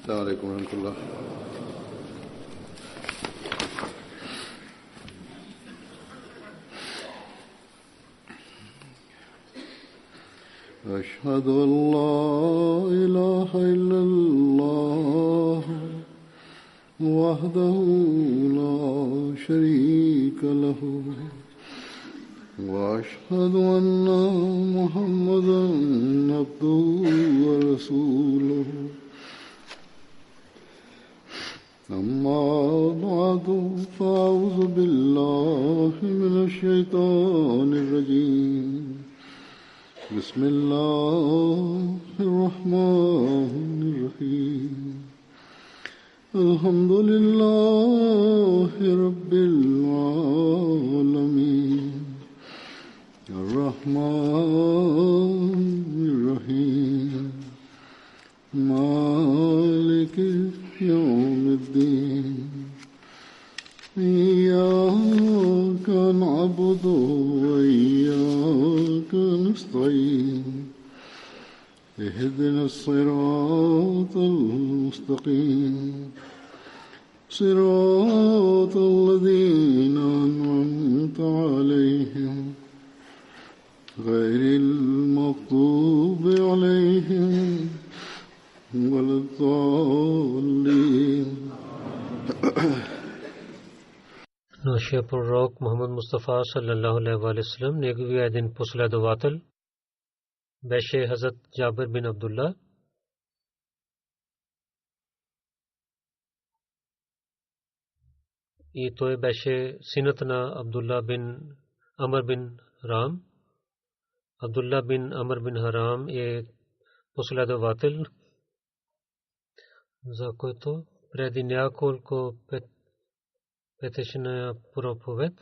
السلام عليكم ورحمة الله. أشهد أن لا إله إلا الله وحده لا شريك له وأشهد أن محمدا عبده ورسوله أما بعد فأعوذ بالله من الشيطان الرجيم بسم الله الرحمن الرحيم الحمد لله رب العالمين الرحمن الرحيم مالك يوم الدين إياك نعبد وإياك نستعين اهدنا الصراط المستقيم صراط الذين أنعمت عليهم غير المغضوب عليهم ولا الضالين. Нашия пророк Мухаммад Мустафа саллаллаху алейхи ва саллям неговия един последовател беше Хазрат Джабир бин Абдулла. И той беше синът на Абдулла бин Амр бин Рам. Абдулла бин Амр бин Харам е последовател, за който преди няколко петъчна проповед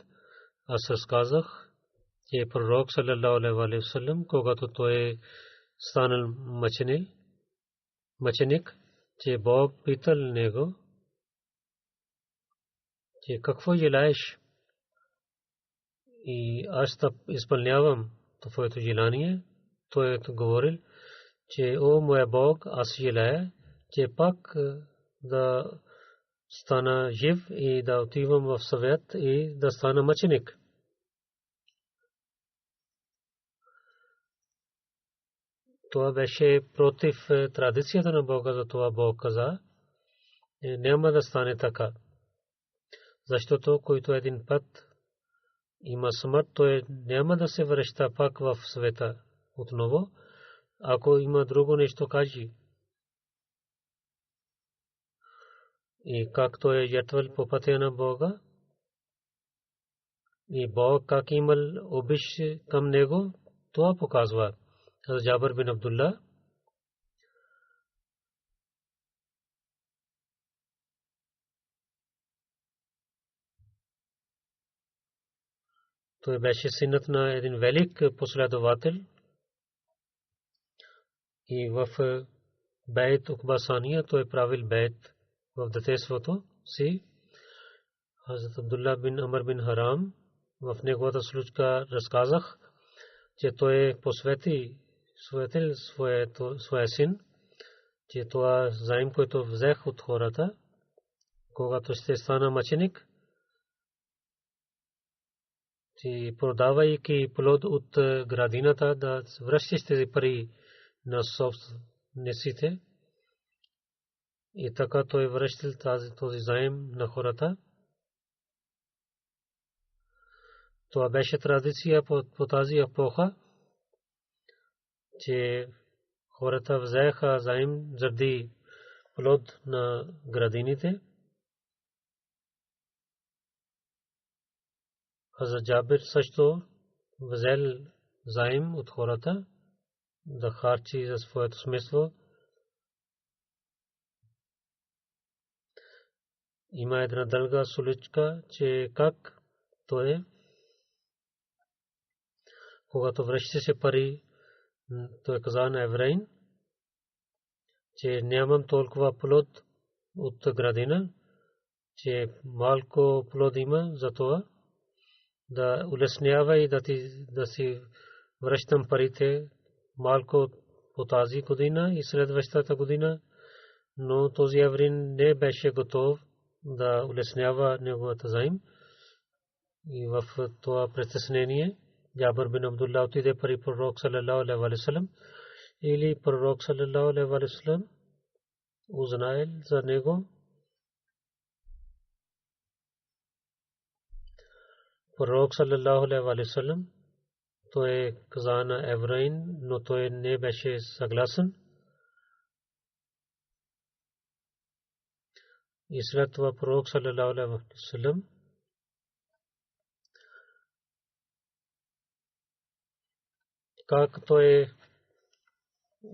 аз разказах, че пророк саллаллаху алейхи ва саллям, когато той станал мъченик, че Бог питал него, че какво желаеш, и аз изпълнявам твоето желание. Той говорил, че о моя Бог, аз желая, че пак да стана жив и да отивам в съвет и да стана мъченик. Това беше против традицията на Бога, за това Бог каза, няма да стане така. Защото който един път има смърт, той няма да се връща пак в света отново. Ако има друго нещо, кажи. И как той е жертвал по пътя на Бога, и Бог как имал обич към него, това показва. Джабир бин Абдулла той беше синът на един велик последовател, и в Бейт Укбасания той правил бейт в детството си. Хазрат Абдулла бин Амр бин Харам, в неговата случка разказах, че той посветил своя син, че това заем, който взех от хората, когато ще стана мъченик, че продавайки плод от градината, да връщаш тези пари на собствениците. И така той връщал този заем на хората. Това беше традиция по тази епоха, че хората взеха заем заради плод на градините. Хазрат Джабир също взел заем от хората да харчи за своето семейство. Има една дълга случка, че как той, когато връщаше пари, той каза на евреин, че нямам толкова плод от градина, че малко плод има, за това да улеснява и да си връщам парите малко по тази година и следващата година но този еврин не беше готов да улеснява неговата заем. И в това притеснение Джабър бин Абдулла отиде при пророк саллалаху алейхи ва саллям, или пророк саллалаху алейхи ва саллям узнаел за него. Пророк саллалаху алейхи ва саллям той каза на евреин, но той не беше съгласен. И след това пророк саллалаху алейхи ва саллям как той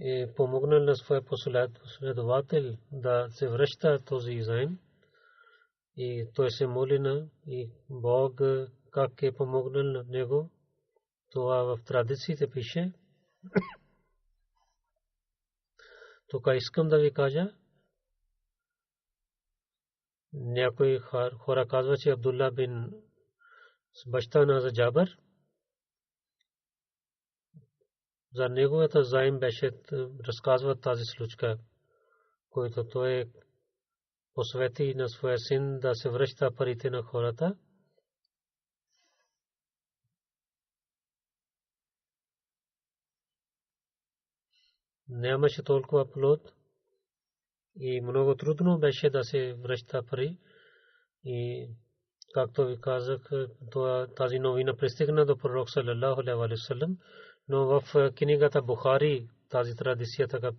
е помогнал на своя последовател да се връща този заем. И той се моли на и Бог как е помогнал на него. Това в традициите пише. Тук искам да ви кажа, някои хора казват, че Абдулла бин баща на Джабър, за неговата заем беше, разказва тази случка, който той посвети на своя син да се връща парите на хората. Нямаше толкова плод и много трудно беше да се връща пари. И както ви казах, тази новина пристигна до пророк саллалаху алейхи ва саллям, но в книгата Бухари тази традиция така,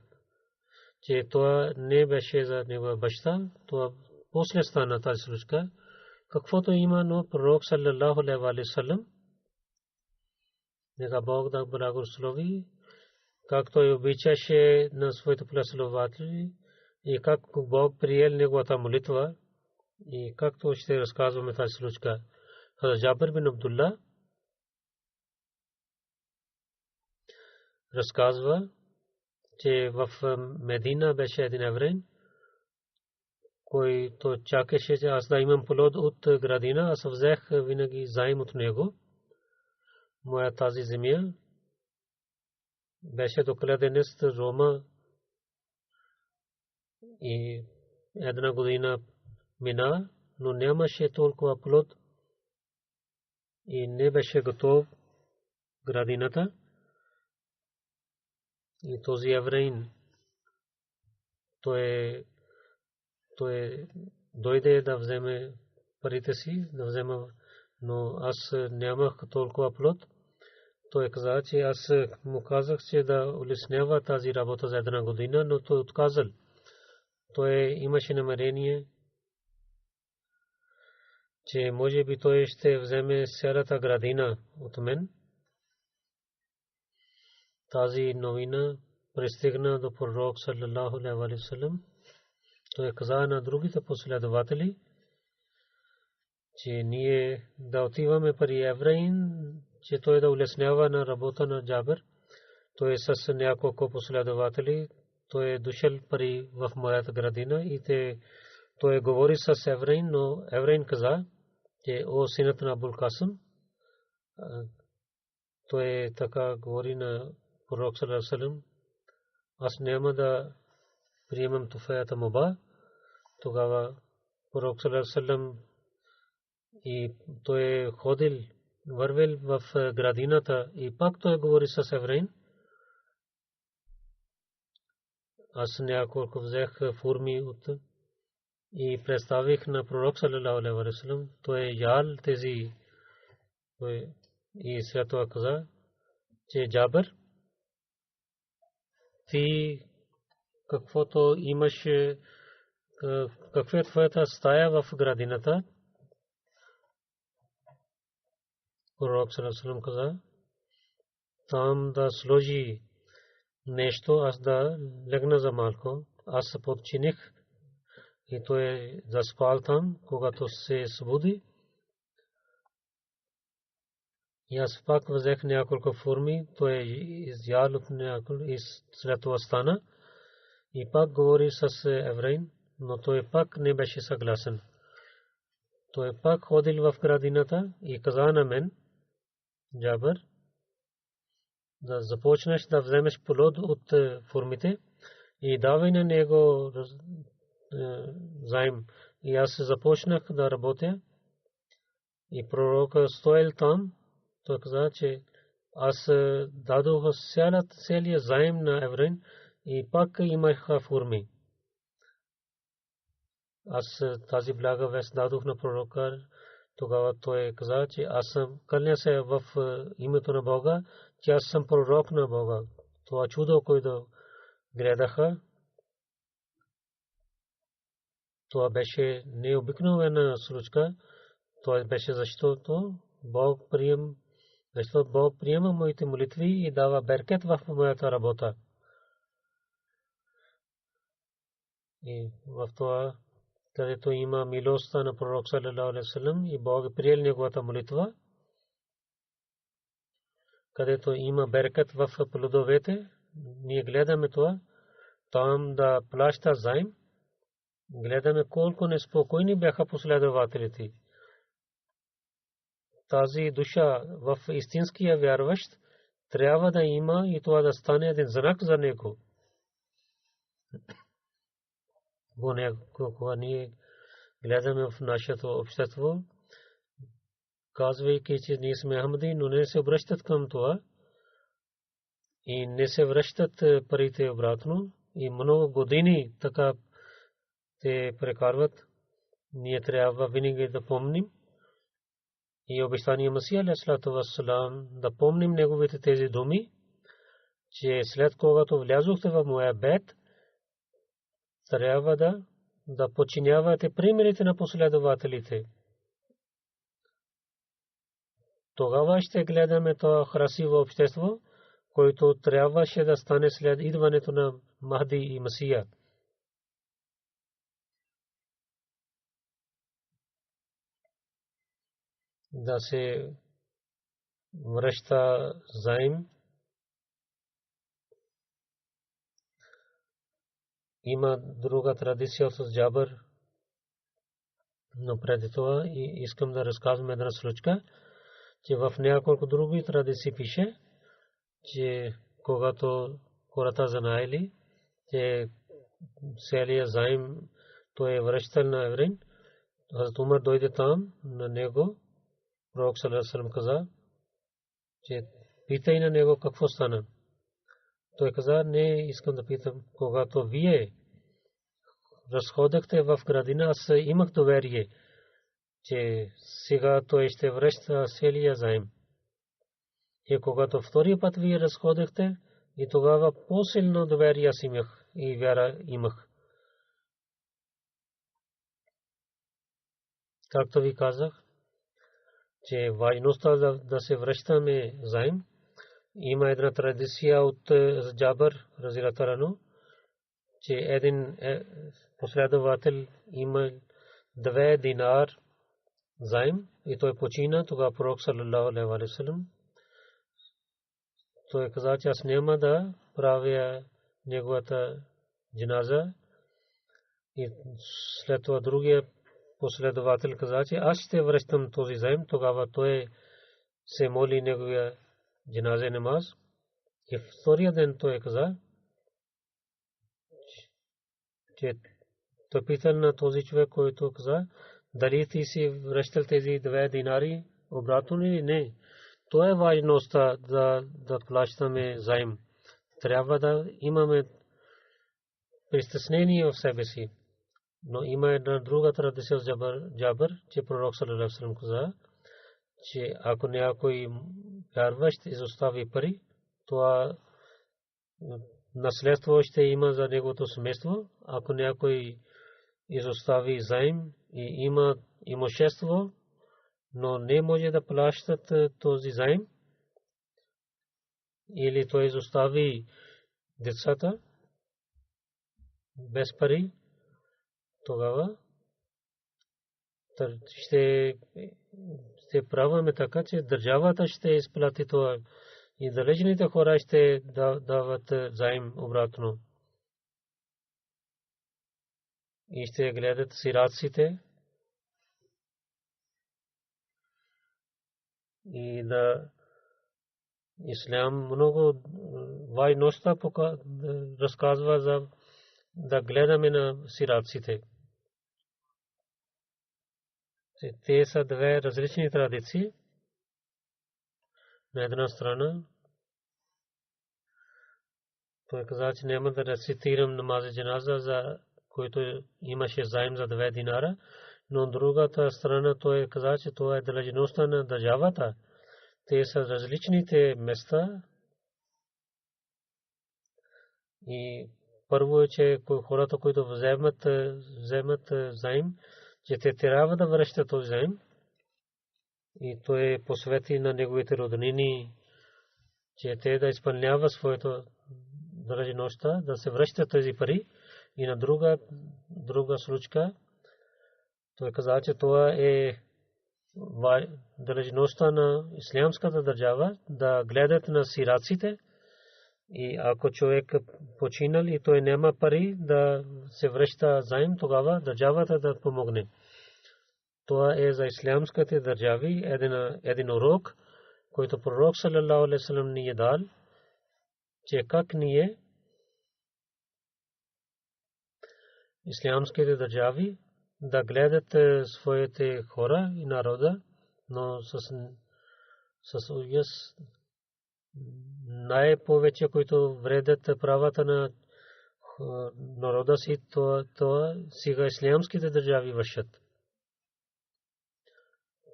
че това не беше за негова баща, това после стана тази случка. Каквото има, но пророк саллалаху алейхи ва саллям, нека Бог да благослови, както и обичаше на своите последователи, и как Бог приел неговата молитва, и както ще разказваме тази случка. Джабър бин Абдулла разказва, че в Медина беше един евреин, който чакаше, че аз да имам плод от градина, аз взех винаги заем от него. Моя тази земя беше до кладенец Рома и една година мина, но нямаше толкова плод и не беше готов градината. И този евреин той дойде да вземе парите си, да взема, но аз нямах толкова плод. Той каза, че аз му казах, че да улеснява тази работа за една година, но той отказал. Той имаше намерение, че може би той ще вземе цялата градина от мен. Тази новина пристигна до пророк саллалаху алейхи ва саллям. Той каза на другите последователи, че ние да отиваме при евреин, че той да улеснява на работа на Джабър. Той с няколко последователи, той е дошъл пари в моята градина и той говори с евреин, но евреин каза, че о синът на Абул Касим, той така говори на пророк саллалаху алейхи ва саллям, аз няма да приемам твоята молба. Тогава пророк саллалаху алейхи ва саллям и той ходил, вървел в градината и пак той говори с евреин. Аз няколко взех форми от и представих на пророк саллалаху алейхи ва саллям. Той ял тези и след това каза, че Джабър, ти каквото имаш, каква е твоята стая в градината? Пророк саллалаху алейхи ва саллям каза, там да сложи нещо, аз да легна за малко. Аз се подчиних и той заспал там, когато се събуди. И аз пак взех няколко форми, той изял от няколко и след това стана и пак говори с евреин, но той пак не беше съгласен. Той пак ходил в градината и каза на мен, Джабър, да започнеш да вземеш плод от формите и давай на него заем. И аз започнах да работя и пророка стоял там. Той каза, че аз дадох целия заем на евреин и пак имах форми. Аз тази блага вест дадох на пророка. Тогава той каза, че аз съм кълня се в името на Бога, че аз съм пророк на Бога. Това чудо, което гледаха, това беше необикновена случка. Това беше защото Бог приема моите молитви и дава беркет в моята работа. И в това, където има милостта на пророк саллалаху алейхи ва саллям и Бог приел неговата молитва, където има беркет в плодовете, ние гледаме това, там да плаща заем, гледаме колко неспокойни бяха последователите. Тази душа в истинския вярващ трябва да има и това да стане един знак за него. Когато ние гледаме в нашето общество, казвайки, че ние сме Ахмади, но не се обръщат към това и не се връщат парите обратно и много години така те прекарват. Ние трябва винаги да помним и обещания Масия алейхиссалату вассалам, да помним неговите тези думи, че след когато влязохте в моя бед, трябва да подчинявате примерите на последователите. Тогава ще гледаме това красиво общество, което трябваше да стане след идването на Махди и Масия. Да се връща заем. Има друга традиция от Джабър, но преди това искам да разказвам една случка, че в няколко други традиции пише, че когато хората знаели, че целия заем той е връщал на евреин, Хазрат Умар дойде там на него, пророк саллаллаху алейхи ва саллям каза, че питай на него какво стана. Той каза, не искам да питам, когато вие разходахте в градина, аз имах доверие, че сега той ще връща целия заем. И когато втория път вие разходахте, и тогава по-силно доверие аз имах и вяра имах. Както ви казах, че важността да се връщаме заем, има една традиция от Джабър разияллаху анху, че един последовател има 2 динар заем и той почина, тогава пророк саллаллаху алейхи ва саллям той каза, че аз няма да правя неговата джаназа. И след това другия последовател каза, че аз ще връщам този заем. Тогава той се моли неговия джаназа намаз. И втория ден той каза, че той питал на този човек, който каза, дали ти си връщал тези 2 динари обратно или не. Това е важността да плащаме заем. Трябва да имаме притеснение в себе си. Но има една друга традиция от Джабър, че пророк саллаллаху алейхи ва саллям каза, че ако някой вярващ изостави пари, това наследство ще има за неговото семейство. Ако някой изостави заем и има имущество, но не може да плащат този заем, или той изостави децата без пари, тогава ще правим така, че държавата ще изплати това и далечните хора ще дават заем обратно. И ще гледат сираците и да Ислам много важността разказва за да гледаме на сираците. Те са две различни традиции. На една страна той каза, че няма да рецитирам намаз джаназа, за който имаше заем за 2 динара, но от другата страна той каза, че това е далечността на държавата. Те са различните места и първо е, че хората, които вземат заем, че те трябва да връщат този заем и той посвети на неговите роднини, че те да изпълняват своето далечността, да се връщат тези пари. И на друга случка той каза, че това е далечността на ислямската държава, да гледат на сираците. И ако човек починал и той няма пари да се връща заем, тогава държавата да помогне. Това е за ислямските държави един урок, който пророк саллалаху алейхи ва саллям ни е дал, че как ние ислямските държави да гледат своите хора и народа, но с уяс най-повече, които вредят правата на народа си, то сега ислямските държави вършат.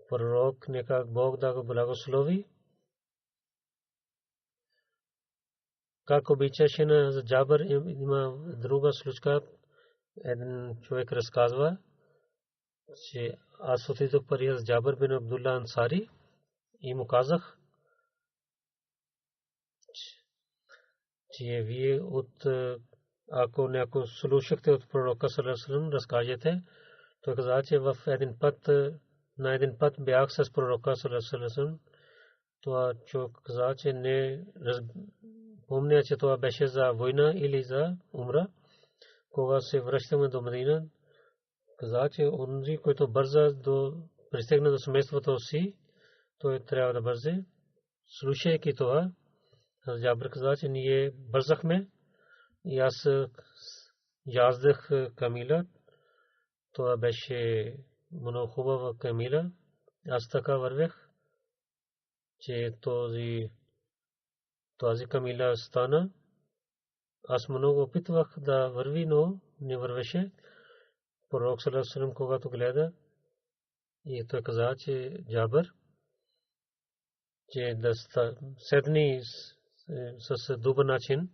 Пророк, нека Бог да го благослови, как обичаше на Джабър, има друга случка, един човек разказва, че аз отидох при Джабър бин Абдулла Ансари и му казах, че вие ако някой слушахте от пророка саллаллаху алейхи ва саллям, разкажете. Той каза, че на един път бях с пророка саллаллаху алейхи ва саллям. Това човек каза, че не помня, че това беше за война или за умра. Кога се връщаме до Медина, каза, че онзи, който бърза пристигна до семейството си, той трябва да бързе. Слушайки това, Джабър каза, че ние бързахме и аз яздах камила. Това беше много хубава камила. Аз така вървях, че този камила стана. Аз много опитвах да върви, но не вървеше. Пророк саллаллаху алейхи ва саллям, когато гледа, и той каза, че Джабър, че да седни с добър начин,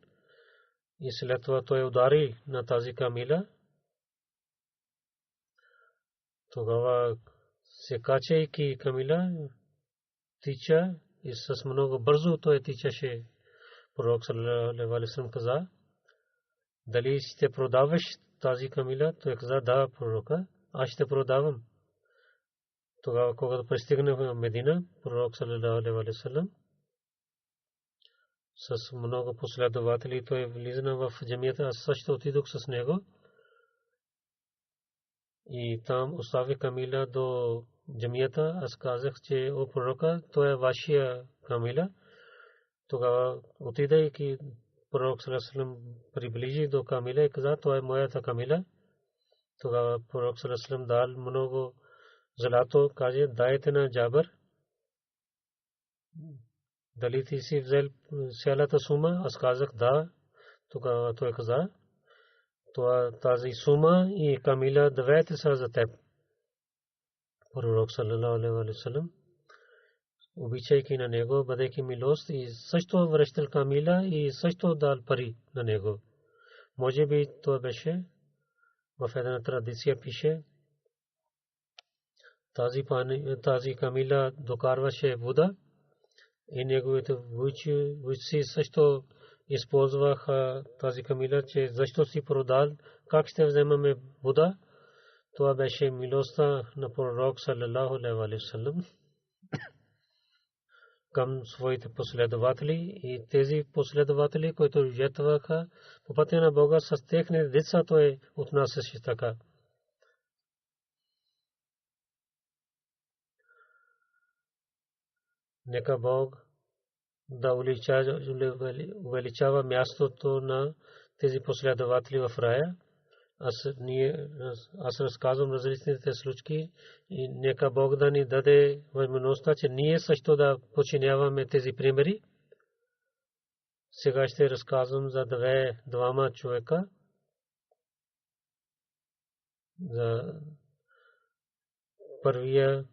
и след това той удари на тази камила. Тогава се качайки камила, тича и с много бързо той тичаше. Пророк саллаллаху алейхи ва саллям каза, дали ще продаваш тази камила? Той каза, да, пророка, аз ще продавам. Тогава, когато пристигна в Медина, пророк саллаллаху алейхи ва саллям с много последователи, той влизна в джамията, аз също отидох с него. И там остави камила до джамията. Аз казах, че о пророка, това е вашия камила. Тогава отидайки, пророк саллаллаху алейхи ва саллям приближи до камила и каза, това е моята камила. Тогава пророк саллаллаху алейхи ва саллям дал много злато, каже, дайте на Джабър. Дали ти си взел цялата сума? Аз казах, да. Тогава той каза, тази сума и камила двете са за теб. Пророк саллаллаху алейхи ва саллям, обичайки на него, бъдейки милост, и също връщал камила и също дал пари на него. Може би това беше в една традиция, пише, тази камила докарваше вода и неговите войци също използваха тази камила, че защо си продал, как ще вземаме вода. Това беше милостта на пророк саллаллаху алейхи ва саллям към своите последователи, и тези последователи, които жертваха по пътя на Бога с техните деца, той отнасяше така. Нека Бог да увеличава мястото на тези последователи в рая. Аз разказвам различните случаи и нека Бог да ни даде възможността, че ние също да починяваме тези примери. Сега ще разказвам за двама човека. За първия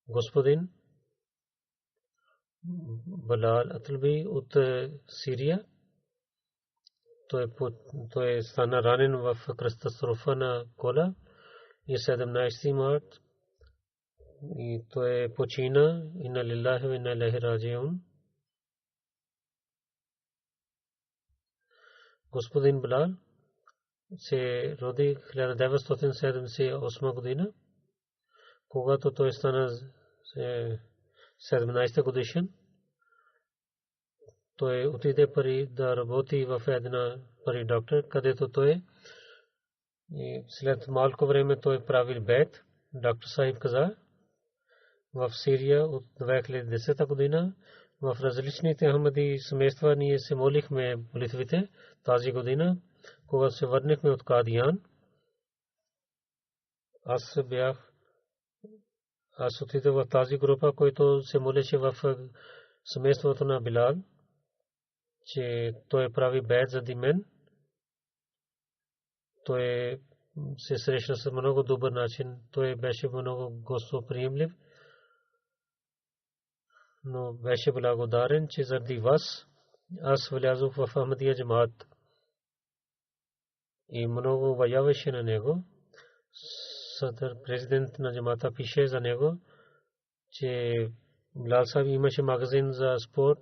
господин Балал Атлби от Сирия. Той стана ранен в катастрофа на кола и 17 март и той почина. Инна лиллахи ва инна илайхи раджиун. Господин Балал се роди 1978 година, когато той стана 17 годишен. Той отиде да работи в една пари доктор, където той след малко време той правил бейт. Доктор Сахиб каза, в Сирия от 2010 година в различните Ахмади семейства ние се молихме молитвите. Тази година, когато се върнахме от Кадиян, аз отидох в тази група, който се молеше в семейството на Билал, че той прави бейт заради мен. Той се срещна с много добър начин. Той беше много гостоприемлив, но беше благодарен, че заради вас аз влязох в Ахмадия джамаат. И много ваяваше на него. Съдър президент на джамаата пише за него, че Билал Сахиб имаше магазин за спорт,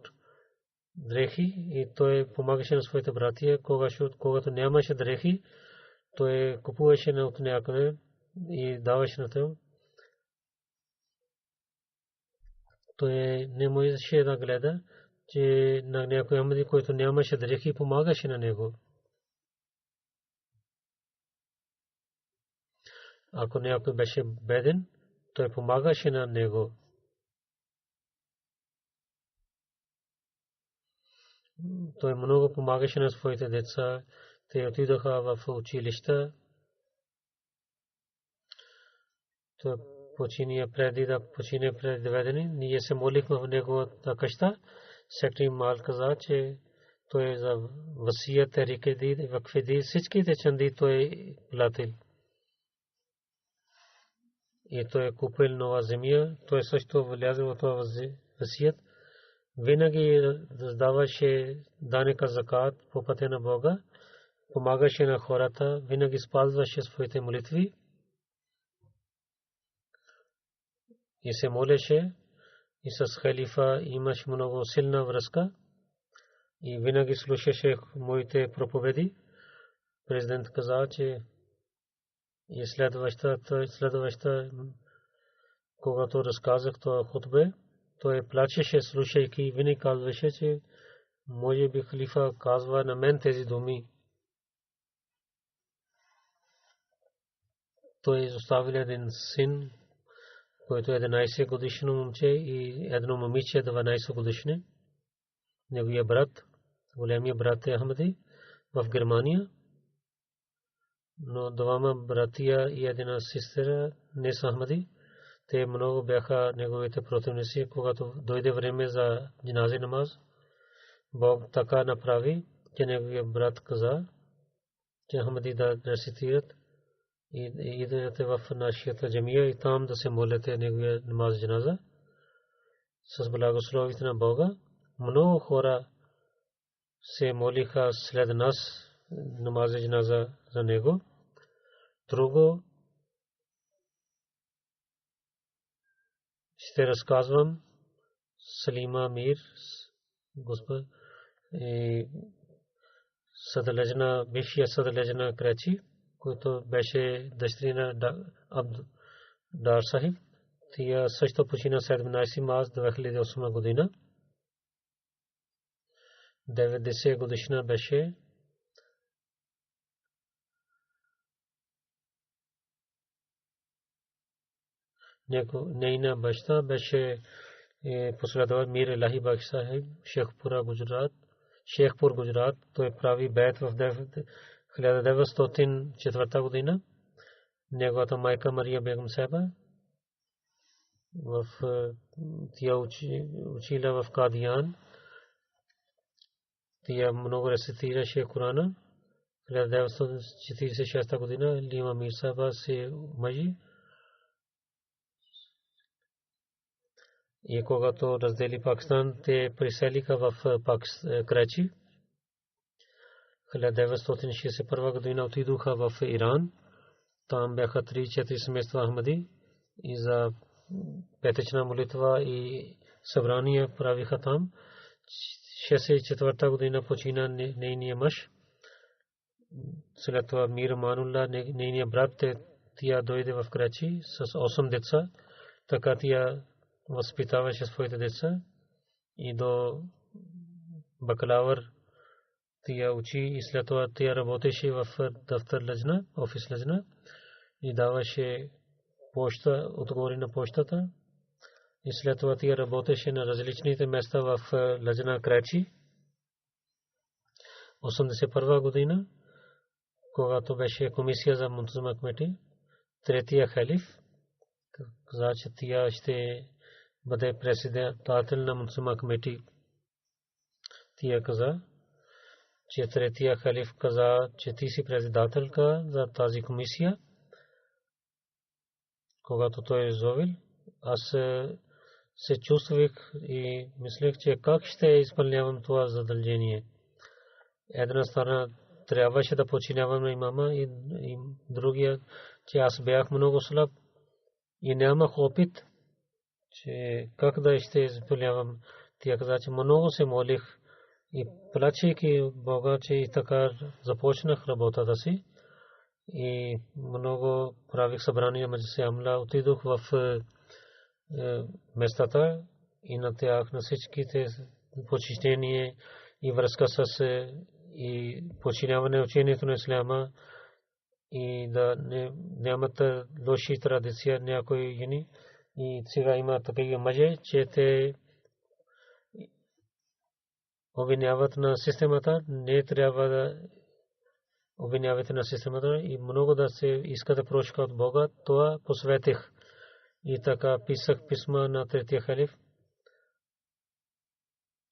дрехи и той помагаше на своите братия. Когато нямаше дрехи, той купуваше от някъде и даваше на тях. Той не можеше да гледа, че на някой Ахмади, който нямаше дрехи, помагаше на него. Ако някой беше беден, той помагаше на него. Той много помагаше на своите деца. Те отидоха в училища. Той почине преди да ведени. Ние се молихме в неговата къща. Сектори Мал каза, че той за васият, рикеди, вакфеди, всичките чанди той платил. И той купил нова земя. Той също влязъл в това васият. Винаги раздаваше данъка закат по пътя на Бога, помагаше на хората, винаги спазваше своите молитви и се молеше. И с халифа имаше много силна връзка и винаги слушаше моите проповеди. Президент каза, че и следваща, когато разказах това хутбе, той плачеше, слушайки, винаги казваше, че може би халифа казва на мен тези думи. Той изоставил един син, който е 11 годишно момче и едно момиче 12 годишно. Неговия брат, големия брат е Ахмади в Германия, но двама братия и една сестра не са Ахмади. Те много бяха неговите противници. Когато дойде време за джанази намаз, Бог така направи, че неговия брат каза, че Ахмади да рецитират и идете в нашата джамия и там да се молите неговия намаз джаназа. С благословите на Бога много хора се молиха след нас намаз джаназа за него. Друго ще разказвам Салима Мир, Господ, съдълежна, бившия съдълежна Крачи, който беше дъщеря на Дар Сахиб. Тя също почина 17 март 2008 година. 90 годишна беше. Нейна баща беше последовател Мир Елахи Бакш Сахиб, Шейхпура, Гуджарат. Шейхпур, Гуджарат. Той прави бейт в 1904 година. Неговата майка Мария Бегум Себа в тия учила в Кадиян. Тия много рецитираше Корана. 1946 година Лима Мир Саба се мъжи. И когато раздели Пакистан, те приселиха в Крачи. 1961 година отидоха в Иран. Там бяха 3-4 семейства Ахмади и за петъчна молитва и събрания правиха там. 1964 година почина нейния мъж. След това Мир Манулла, нейния брат, тя дойде в Крачи с 8 деца. Така тя възпитаваше своите деца и до бакалавър тя учи и след това тя работеше в дафтар Лъжна, офис Лъжна и даваше почта, отговори на почтата. И след това тя работеше на различните места в Лъжна, Крачи. 1981 година, когато беше комисия за Мунтазма кмети, третия халиф каза, че тя ще бъде председател на Мунтазма кмети. Тя каза, че третия халиф каза, че ти си председателка за тази комисия. Когато той зовил, аз се чувствах и мислех, че как ще изпълнявам това задължение. Една страна трябваше да подчинявам на имама и другия, че аз бях много слаб и нямах опит, че как да ще изпълнявам. Тя каза, че много се молих и плачейки Бога, че и така започнах работата си и много правих събрания Маджлис Амла. Отидох в местата и на тях на всичките почитание и връзка с и подчиняване учението на исляма и да нямат лоши традиция някои юни. И сега има такива мъже, че те обвиняват на системата. Не трябва да обвинявате на системата и много да се иска да прошка от Бога. Това посветих. И така писах писма на третия халиф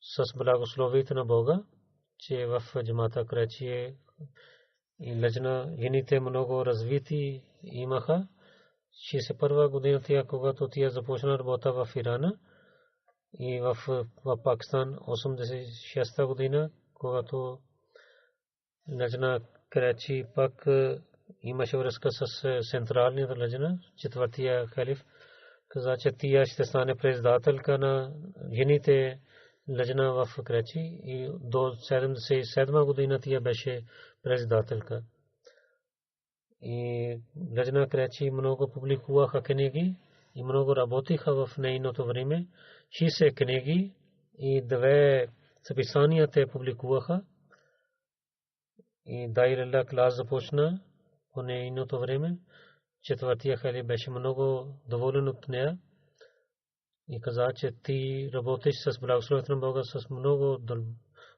с благословието на Бога, че в джамата Крачи и Лъжна юните много развити имаха. 61 година тя, когато тя започна работа в Ирана и в Пакистан 86 година, когато Лъжна Крачи пак имаше връзка с централната Лъжна, четвъртия халиф каза, че тя ще стане председателка на юните Лъжна в Крачи и до 77 година тя беше председателка. И Лъжна Крачи много публикуваха книги и много работиха в нейното време. 60 книги и 2 записания те публикуваха. И Дайралла клас започна по нейното време. Четвъртия халиф беше много доволен от нея и каза, че ти работиш с благословението на Бога с много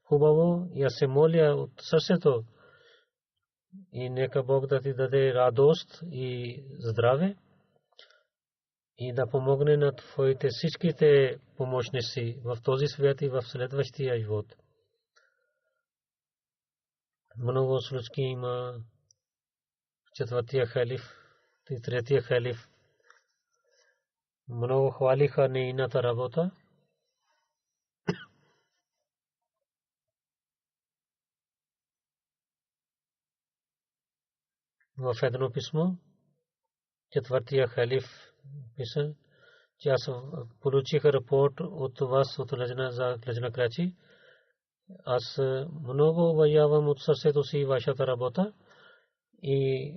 хубаво и аз се моля от сърцето и нека Бог да ти даде радост и здраве и да помогне на твоите всичките помощници в този свят и в следващия живот. Много случаи има четвъртия халиф и третия халиф. Много хвалиха нейната работа. В едно писмо четвъртия халиф писа, че аз получих рапорт от вас от Лъжна Крачи. Аз много уважавам от сърцето си вашата работа и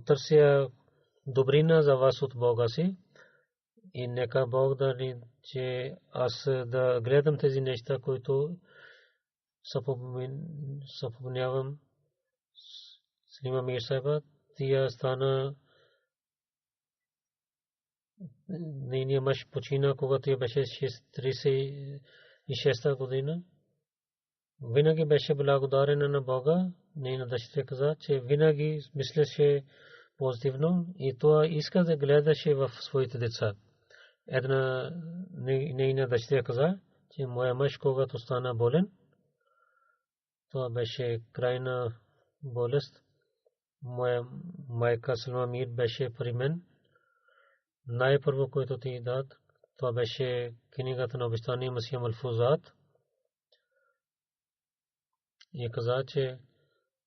търся добрина за вас от Бога си. И нека Бог да ни, че аз да гледам тези неща, които съпомнявам. Слима Мир Саба, тя стана нейният мъж почина, когато тя беше 36 година. винаги беше благодарен на Бога. Нейна дъщеря каза, че винаги мислеше позитивно и това иска да гледаше в своите деца. Една нейна дъщеря каза, че моя мъж, когато стана болен, това беше крайна болест. Моя майка Салма Мир беше при мен. Най-първо, което ти дадат, това беше книгата на обещания Масия Малфузат. И каза, че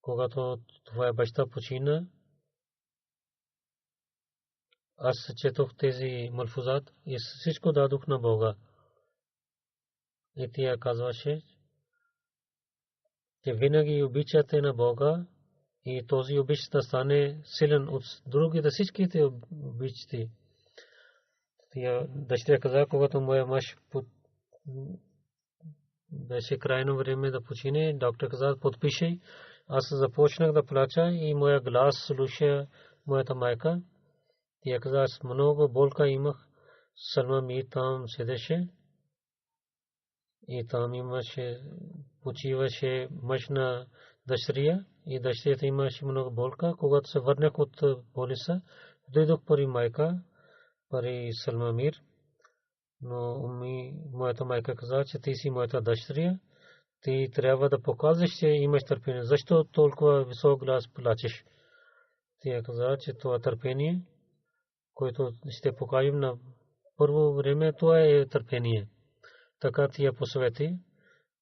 когато твоя баща почина, аз четох тези Малфузат и всичко дадох на Бога. И тя казваше, че винаги обичате на Бога и този обич да стане силен от другите всичките обичти. Тя дъщеря каза, когато моя мъж беше крайно време да почине, доктор каза, подпиши. Аз започнах да плача и моя глас слуша моята майка. Тя каза, аз много болка имах. Салма Мир там седеше и там имаше, почиваше мъж на дъщеря и дъщерята имаше много болка. Когато се върнах от болница, дойдох при майка, при Салма Мир. Но моята майка каза, че ти си моята дъщеря, ти трябва да покажеш, че имаш търпение. Защо толкова висок глас плачеш? Тя каза, че това търпение, което ще покажем на първо време, това е търпение. Така тя посъвети,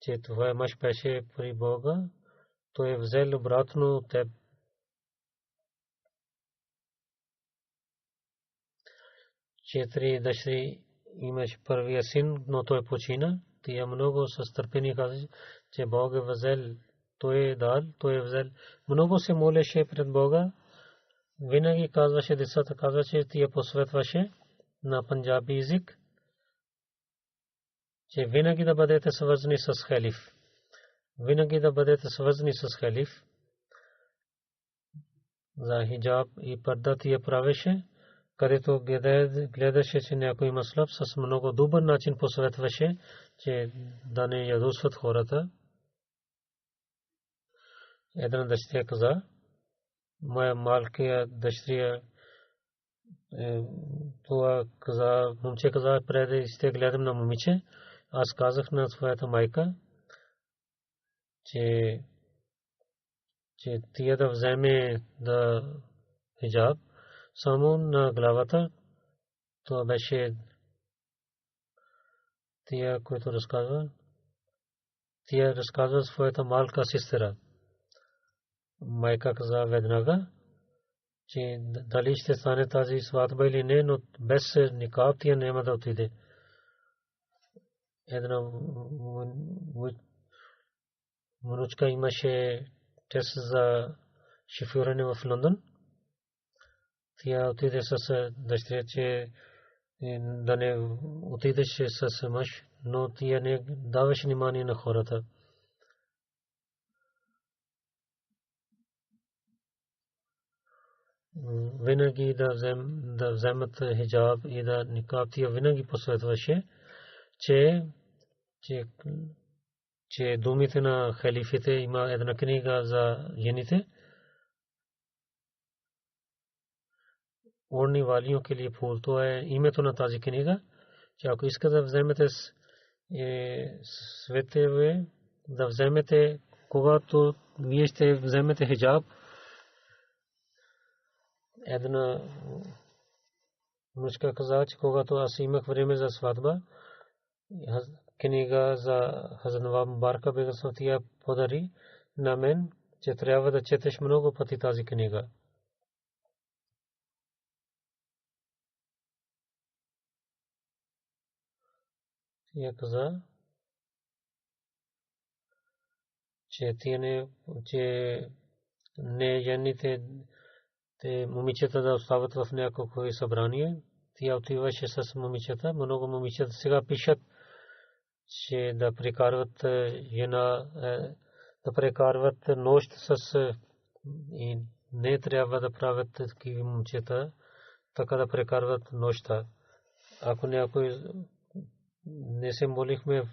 че това мъж беше при Бога, той е взел обратно от теб. 4 дъщери имаше първия син, но той почина. Тя много с търпение каза, че Бог е взел, той е дал, той е взел. Много се молеше пред Бога. Винаги казваше децата, казваше, тя посветваше на панджаби език, че винаги да бъдете свързани с халиф. Винаги да бъдете свързани с халиф. За хиджаб и парда тя правеше, където гледаше, че някой има слаб, с много добър начин посъветваше, че да не ядосват хората. Една дъщеря каза, моя малкия дъщеря, това каза, момче каза, преди ще гледам на момиче. Аз казах на своята майка, че тия да вземе да хиджаб само на главата. Това беше тия, който разказва. Тия разказва своята малка сестра. Майка каза веднага, че дали ще стане тази сватба или не, но без никак тя няма да отиде. Една внучка имаше тест за шофиране в Лондон. Тя отиде с дъщеря, че да не отидеше с мъж, но тя не даваше внимание на хората. Винаги да вземат хиджаб и да никаб, тя винаги посъветваше, че думите на халифите, има една книга за жените, ओढ़ने वालियों के लिए फूल तो है името на тази книга, че ако искате да вземете светове, да вземете, когато вие ще вземете хиджаб. Една внучка каза, че когато аз имах време за сватба, книга за Хазрат Наваб Мубарак бегам тя подари на мен, че трябва да четеш много пъти тази книга. Тя каза, че не жените те момичета да остават в някакво събрание. Тя отиваше с момичета. Много момичета сега пишат, че да прекарват нощ с и не трябва да правят такива момчета, така да прекарват нощта. Ако някой не се молихме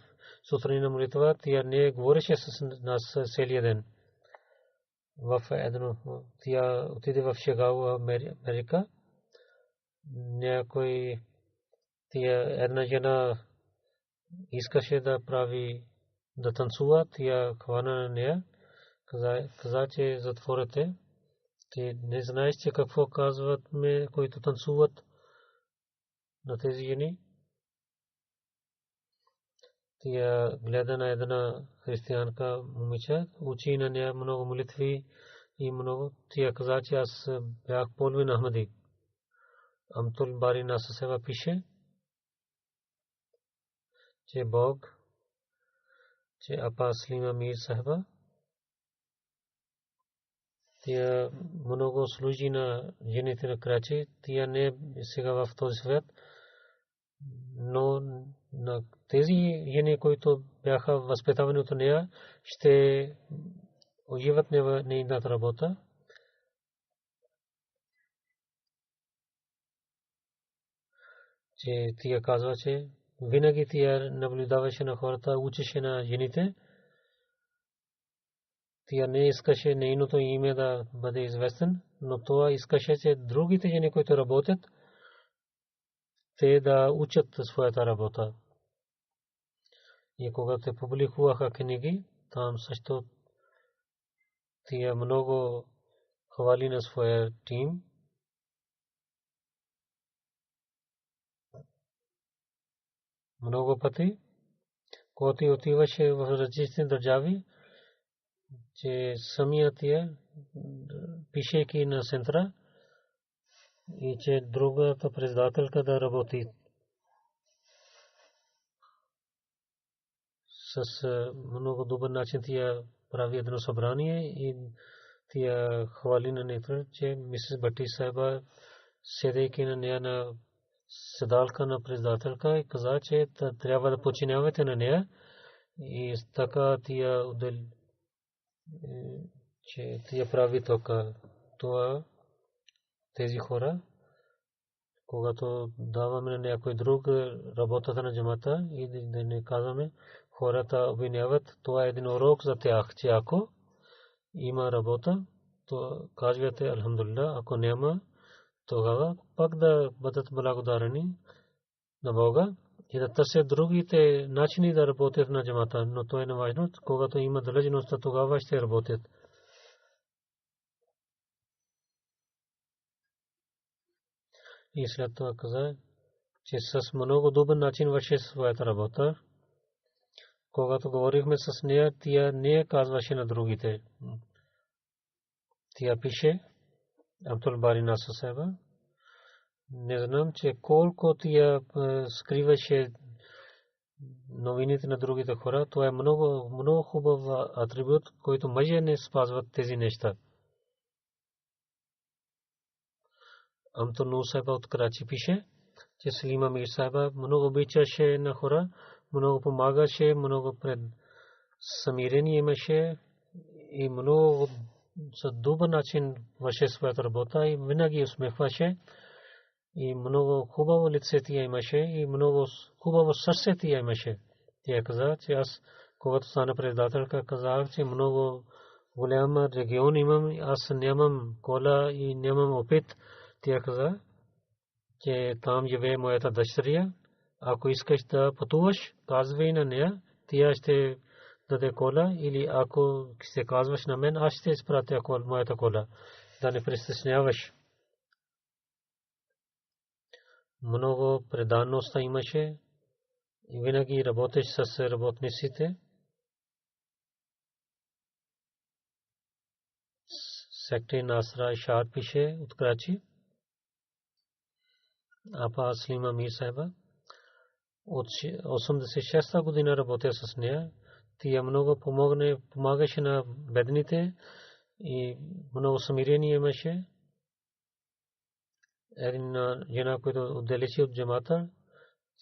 сутринна молитва, тя не говореше с нас целия ден. В едно тя отиде в Шикаго, Америка. Някой тя една жена искаше да прави да танцува, тя хвана на нея, каза, че затворете. Ти не знаеш, че какво казват ме, които танцуват на тези жени. Тя гледа на една християнка момиче, учи на нея много молитви и много. Тя каза, че аз бях половин Ахмади. Амтул Бари Насасева пише, че Бог, че Апа Слима Мир Сахба, тя много служи на жените на Крачи. Тя не е сега в този свят, но на тези жени, които бяха възпитавани от нея, ще оживат нейната работа. Че тя казва, че винаги тя наблюдаваше на хората, учеше на жените. Тя не искаше нейното име да бъде известен, но това искаше, че другите жени, които работят, те да учат своята работа. И когато те публикуваха книги, там също тя много хвали на своя тим. Много пъти, когато отиваше в различни държави, че самият тя, пишейки на центъра, и че другата председателка да работи с много добър начин. Тя прави едно събрание и тя хвали на нея, че мисис Бати Сайба, седейки на нея на седалка на председателка, и каза, че трябва да подчинявате на нея. И така тя че тя прави така. Това тези хора, когато даваме на някой друг работата на джамата и да не казваме, хората обвиняват, това е един урок за тях, че ако има работа, то казвате алхамдулилlah, ако няма, тогава пак да бъдат благодарени на Бога и да търсят другите начини да работят на джамата, но то е неважно, когато има длъжност, тогава ще работят. И след това каза, че с много добър начин върши своята работа. Когато говорихме с нея, тя не казваше на другите. Тя пише, Абдул Бари Насасева, не знам, че колко тя скриваше новините на другите хора. Това е много хубав атрибут, който мъже не спазват тези неща. Амтул Нур Сайба от Карачи пише, че Салима Мир Сайба много обичаше на хора, много помагаше, много пред самирение имаше и много за добър начин върши своята работа и винаги усмихваше и много хубаво лице тя имаше и много хубаво сърце тя имаше. Тя каза, че аз, когато стана председателка, казах, че много голям регион имам, аз нямам кола и нямам опит. Тя каза, че там живее моята дъщеря. Ако искаш да пътуваш, казвай на нея, тя ще даде кола, или ако се казваш на мен, аз ще изпратя моята кола. Да не притесняваш. Много предаността имаше и винаги работеш с работниците. Сектор Насра Ишар пише от Карачи. Апа Слима Мир Сайба от 86-та година работя с нея. Тя много помагаше на бедните и много смирение имаше. Една жена, която отделише от джамата,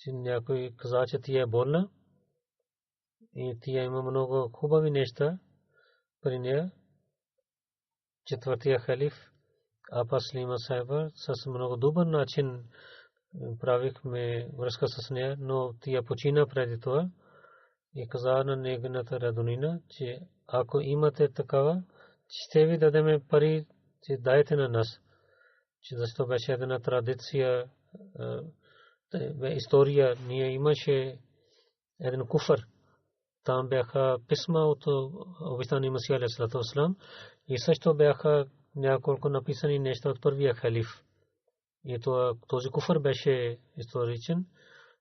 някой каза, че тя е болна и тя има много хубави неща при нея. Четвъртия халиф Апа Слима Сайба с много добър начин правихме връзка с нея, но тя почина преди това И каза на неговата роднина, че ако имате такава, ще ви дадем пари, че дайте на нас. Че защо беше една традиция, история, ние имаше един куфър. Там бяха писма от обещания Масия алейхи салату ва салам и също бяха няколко написани неща от първия халиф. И този куфър беше историчен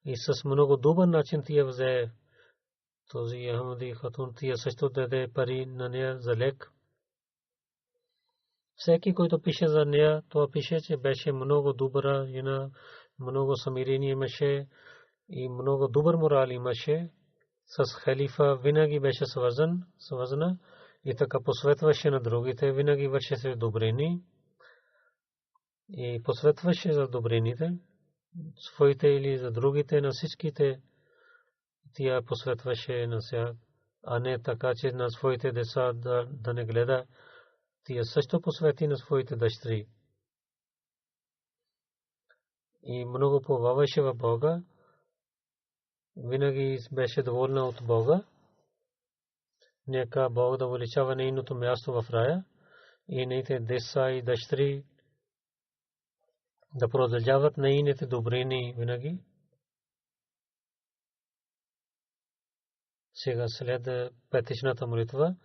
и с много добър начин тия взе този Ахмади Хатун, тия също даде пари на нея за лек. Всеки, който пише за нея, това пише, че беше много добра жена, много смирение имаше и много добър морал имаше. С халифа винаги беше свързана и така посветваше на другите, винаги вършеше добрини и посветваше за добрините, своите или за другите, на всичките. Тя посветваше на себя, а не така, че на своите деца да не гледа. Тя също посвети на своите дъщери. И много поваваше в Бога. Винаги беше доволна от Бога. Нека Бог да увеличава нейното място в рая и нейните деца и дъщери да продължават нейните добрини винаги. Сега след петичната молитва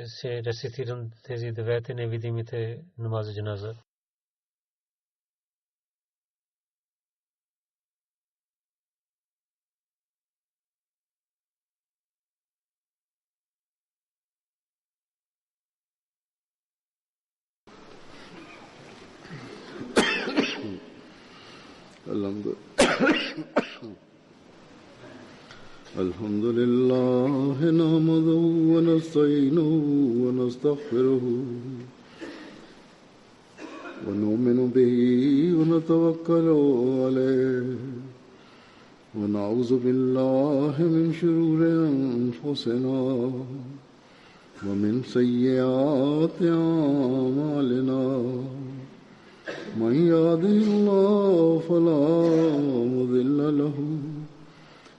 се рецитират тези 9 невидимите намази джаназа. الحمد لله نحمده ونستعينه ونستغفره ونؤمن به ونتوكل عليه ونعوذ بالله من شرور أنفسنا ومن سيئات أعمالنا من يهده الله فلا مضل له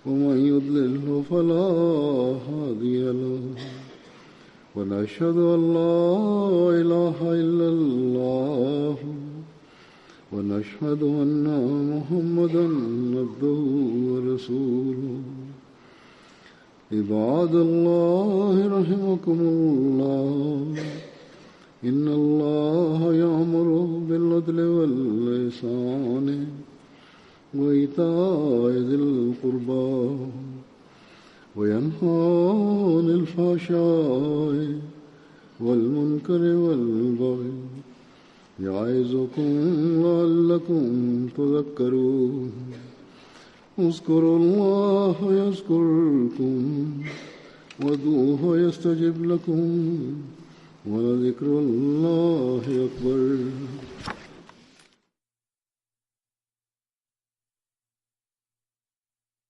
ومن يضلل فلا هادي له ونشهد أن لا إله إلا الله ونشهد أن محمدا عبده ورسوله عباد الله رحمكم الله إن الله يأمر بالعدل والإحسان وإيتاء ذي القربى وينهى عن الفحشاء والمنكر والبغي يعظكم لعلكم تذكرون اذكروا الله يذكركم وادعوه يستجب لكم ولذكر الله أكبر.